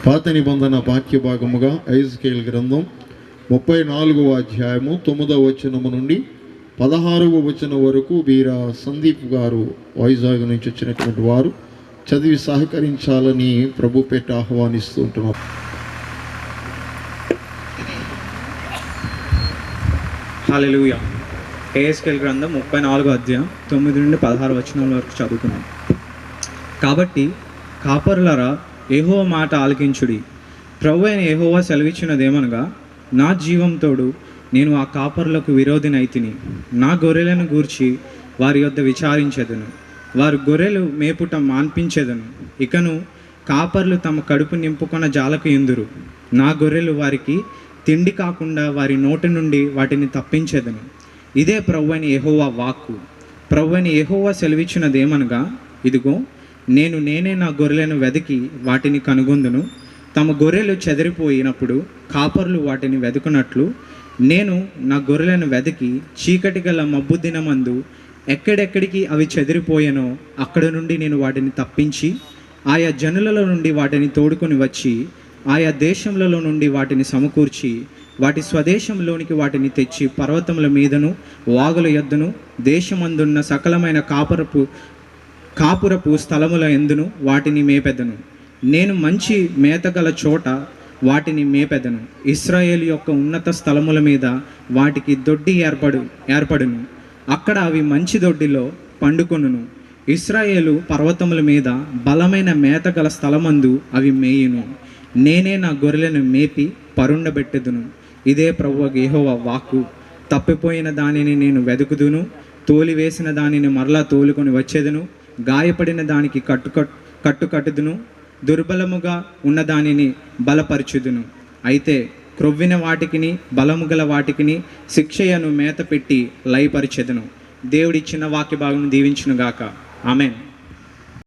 పాత నిబంధన వాక్య భాగముగా ఎహెజ్కేలు గ్రంథం 34వ అధ్యాయము 9వ వచనము నుండి 16వ వచనం వరకు వీర సందీప్ గారు వైజాగ్ నుంచి వచ్చినటువంటి వారు చదివి సహకరించాలని ప్రభు పేట ఆహ్వానిస్తూ ఉంటున్నారు. హల్లెలూయా. ఎహెజ్కేలు గ్రంథం 34వ అధ్యాయం 9 నుండి 16 వచనాల వరకు చదువుకున్నాం. కాబట్టి కాపరులారా, యెహోవా మాట ఆలకించుడి. ప్రభువైన యెహోవా సెలవిచ్చినదేమనగా, నా జీవంతోడు నేను ఆ కాపరులకు విరోధినైతిని. నా గొర్రెలను గూర్చి వారి యొద్ద విచారించెదను. వారు గొర్రెలు మేపుట మాన్పించెదను. ఇకను కాపర్లు తమ కడుపు నింపుకొన జాలకు ఇందురు. నా గొర్రెలు వారికి తిండి కాకుండా వారి నోటి నుండి వాటిని తప్పించెదను. ఇదే ప్రభువైన యెహోవా వాక్కు. ప్రభువైన యెహోవా సెలవిచ్చినదేమనగా, ఇదిగో నేనే నా గొర్రెలను వెతికి వాటిని కనుగొందును. తమ గొర్రెలు చెదిరిపోయినప్పుడు కాపర్లు వాటిని వెతుకున్నట్లు నేను నా గొర్రెలను వెతికి చీకటి గల మబ్బు దినమందు ఎక్కడెక్కడికి అవి చెదిరిపోయానో అక్కడ నుండి నేను వాటిని తప్పించి ఆయా జనులలో నుండి వాటిని తోడుకొని వచ్చి ఆయా దేశములలో నుండి వాటిని సమకూర్చి వాటి స్వదేశంలోనికి వాటిని తెచ్చి పర్వతముల మీదను వాగుల యొద్దను దేశమందున్న సకలమైన కాపురపు స్థలముల ఎందును వాటిని మేపెదను. నేను మంచి మేతగల చోట వాటిని మేపెదను. ఇశ్రాయేలు యొక్క ఉన్నత స్థలముల మీద వాటికి దొడ్డి ఏర్పడును. అక్కడ అవి మంచి దొడ్డిలో పండుకొనును. ఇశ్రాయేలు పర్వతముల మీద బలమైన మేతగల స్థలమందు అవి మేయును. నేనే నా గొర్రెలను మేపి పరుండబెట్టెదను. ఇదే ప్రభువు యెహోవా వాక్కు. తప్పిపోయిన దానిని నేను వెతుకుదును. తోలివేసిన దానిని మరలా తోలుకొని వచ్చేదను. గాయపడిన దానికి కట్టుదును. దుర్బలముగా ఉన్న దానిని బలపరచుదును. అయితే క్రొవ్విన వాటికిని బలము గల వాటికిని శిక్షయను మేత పెట్టి లయపరిచెదను. దేవుడిచ్చిన వాక్య భాగం దీవించునుగాక. ఆమేన్.